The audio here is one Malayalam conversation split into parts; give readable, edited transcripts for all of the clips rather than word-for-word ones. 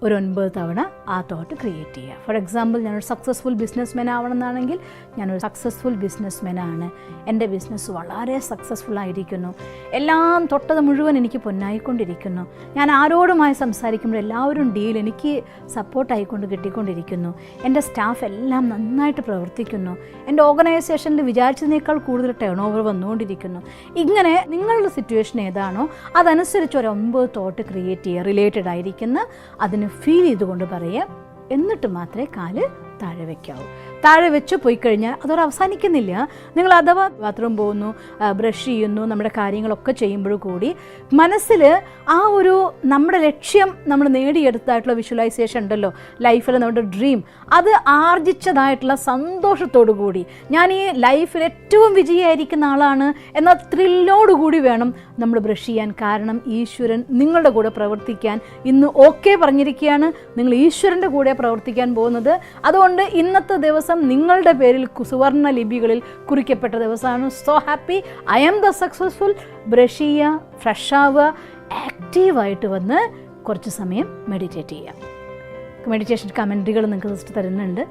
ഒരു 9 തവണ ആ തോട്ട് ക്രിയേറ്റ് ചെയ്യുക. ഫോർ എക്സാമ്പിൾ, ഞാനൊരു സക്സസ്ഫുൾ ബിസിനസ്മാൻ ആവണമെന്നാണെങ്കിൽ ഞാനൊരു സക്സസ്ഫുൾ ബിസിനസ്മാനാണ്, എൻ്റെ ബിസിനസ് വളരെ സക്സസ്ഫുൾ ആയിരിക്കുന്നു, എല്ലാം തൊട്ടത് മുഴുവൻ എനിക്ക് പൊന്നായിക്കൊണ്ടിരിക്കുന്നു, ഞാൻ ആരോടുമായി സംസാരിക്കുമ്പോൾ എല്ലാവരും ഡീൽ എനിക്ക് സപ്പോർട്ടായിക്കൊണ്ട് കിട്ടിക്കൊണ്ടിരിക്കുന്നു, എൻ്റെ സ്റ്റാഫ് എല്ലാം നന്നായിട്ട് പ്രവർത്തിക്കുന്നു, എൻ്റെ ഓർഗനൈസേഷനിൽ വിചാരിച്ചതിനേക്കാൾ കൂടുതൽ ടേൺ ഓവർ വന്നുകൊണ്ടിരിക്കുന്നു. ഇങ്ങനെ നിങ്ങളുടെ സിറ്റുവേഷൻ ഏതാണോ അതനുസരിച്ച് ഒരു 9 തോട്ട് ക്രിയേറ്റ് ചെയ്യുക, റിലേറ്റഡ് ആയിരിക്കുന്ന, അതിന് ഫീൽ ചെയ്തുകൊണ്ട് പറയുക. എന്നിട്ട് മാത്രമേ കാല് താഴെ വയ്ക്കാവൂ. താഴെ വെച്ച് പോയി കഴിഞ്ഞാൽ അതോടെ അവസാനിക്കുന്നില്ല. നിങ്ങൾ അഥവാ ബാത്റൂം പോകുന്നു, ബ്രഷ് ചെയ്യുന്നു, നമ്മുടെ കാര്യങ്ങളൊക്കെ ചെയ്യുമ്പോൾ കൂടി മനസ്സിൽ ആ ഒരു നമ്മുടെ ലക്ഷ്യം നമ്മൾ നേടിയെടുത്തായിട്ടുള്ള വിഷ്വലൈസേഷൻ ഉണ്ടല്ലോ, ലൈഫിൽ നമ്മുടെ ഡ്രീം, അത് ആർജിച്ചതായിട്ടുള്ള സന്തോഷത്തോടു കൂടി ഞാൻ ഈ ലൈഫിൽ ഏറ്റവും വിജയമായിരിക്കുന്ന ആളാണ് എന്ന ത്രില്ലോടുകൂടി വേണം നമ്മൾ ബ്രഷ് ചെയ്യാൻ. കാരണം ഈശ്വരൻ നിങ്ങളുടെ കൂടെ പ്രവർത്തിക്കാൻ ഇന്ന് ഓക്കെ പറഞ്ഞിരിക്കുകയാണ്. നിങ്ങൾ ഈശ്വരൻ്റെ കൂടെ പ്രവർത്തിക്കാൻ പോകുന്നത്. അതുകൊണ്ട് ഇന്നത്തെ ദിവസം നിങ്ങളുടെ പേരിൽ സുവർണ്ണ ലിപികളിൽ കുറിക്കപ്പെട്ട ദിവസമാണ്. So happy, I am the successful. Brush ചെയ്യുക, ഫ്രഷ് ആവുക, ആക്റ്റീവായിട്ട് വന്ന് കുറച്ച് സമയം മെഡിറ്റേറ്റ് ചെയ്യുക. മെഡിറ്റേഷൻ കമൻട്രികൾ നിങ്ങൾക്ക് ജസ്റ്റ് തരുന്നുണ്ട്.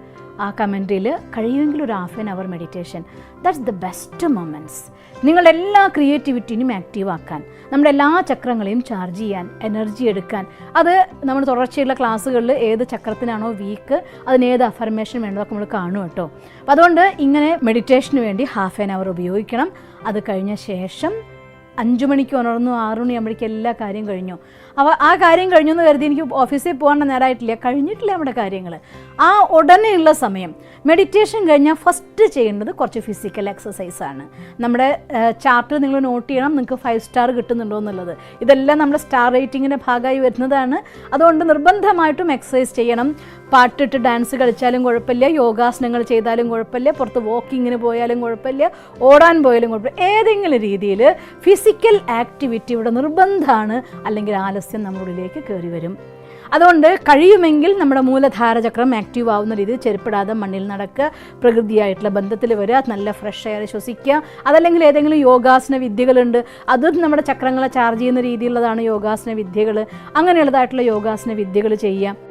ആ കമൻട്രിയിൽ കഴിയുമെങ്കിൽ ഒരു ½ an hour meditation, that's the best moments. നിങ്ങളുടെ എല്ലാ ക്രിയേറ്റിവിറ്റിനും ആക്റ്റീവ് ആക്കാൻ, നമ്മുടെ എല്ലാ ചക്രങ്ങളെയും ചാർജ് ചെയ്യാൻ, എനർജി എടുക്കാൻ. അത് നമ്മൾ തുടർച്ചയുള്ള ക്ലാസ്സുകളിൽ ഏത് ചക്രത്തിനാണോ വീക്ക് അതിനേത് അഫർമേഷൻ വേണ്ടതൊക്കെ നമ്മൾ കാണും കേട്ടോ. അപ്പോൾ അതുകൊണ്ട് ഇങ്ങനെ മെഡിറ്റേഷന് വേണ്ടി ½ ആൻ അവർ ഉപയോഗിക്കണം. അത് കഴിഞ്ഞ ശേഷം 5 മണിക്ക് ഉണർന്നു, 6 മണിയാകുമ്പോഴേക്കും എല്ലാ കാര്യം കഴിഞ്ഞു. അപ്പോൾ ആ കാര്യം കഴിഞ്ഞു എന്ന് കരുതി എനിക്ക് ഓഫീസിൽ പോകാൻ നേരമായിട്ടില്ല, കഴിഞ്ഞിട്ടില്ല നമ്മുടെ കാര്യങ്ങൾ. ആ ഉടനെയുള്ള സമയം മെഡിറ്റേഷൻ കഴിഞ്ഞാൽ ഫസ്റ്റ് ചെയ്യേണ്ടത് കുറച്ച് ഫിസിക്കൽ എക്സസൈസാണ്. നമ്മുടെ ചാർട്ടിൽ നിങ്ങൾ നോട്ട് ചെയ്യണം, നിങ്ങൾക്ക് 5 സ്റ്റാർ കിട്ടുന്നുണ്ടോ എന്നുള്ളത്. ഇതെല്ലാം നമ്മുടെ സ്റ്റാർ റേറ്റിങ്ങിൻ്റെ ഭാഗമായി വരുന്നതാണ്. അതുകൊണ്ട് നിർബന്ധമായിട്ടും എക്സസൈസ് ചെയ്യണം. പാട്ടിട്ട് ഡാൻസ് കളിച്ചാലും കുഴപ്പമില്ല, യോഗാസനങ്ങൾ ചെയ്താലും കുഴപ്പമില്ല, പുറത്ത് വാക്കിങ്ങിന് പോയാലും കുഴപ്പമില്ല, ഓടാൻ പോയാലും കുഴപ്പമില്ല. ഏതെങ്കിലും രീതിയിൽ ഫിസിക്കൽ ആക്ടിവിറ്റി ഇവിടെ നിർബന്ധമാണ്, അല്ലെങ്കിൽ ആലസ്യം നമ്മുടെ ഉള്ളിലേക്ക് കയറി വരും. അതുകൊണ്ട് കഴിയുമെങ്കിൽ നമ്മുടെ മൂലധാര ചക്രം ആക്റ്റീവ് ആവുന്ന രീതിയിൽ ചെരുപ്പിടാതെ മണ്ണിൽ നടക്കുക, പ്രകൃതിയായിട്ടുള്ള ബന്ധത്തിൽ വരിക, നല്ല ഫ്രഷ് എയർ ശ്വസിക്കുക. അതല്ലെങ്കിൽ ഏതെങ്കിലും യോഗാസന വിദ്യകളുണ്ട്, അതും നമ്മുടെ ചക്രങ്ങളെ ചാർജ് ചെയ്യുന്ന രീതിയിലുള്ളതാണ് യോഗാസന വിദ്യകൾ. അങ്ങനെയുള്ളതായിട്ടുള്ള യോഗാസന വിദ്യകൾ ചെയ്യുക.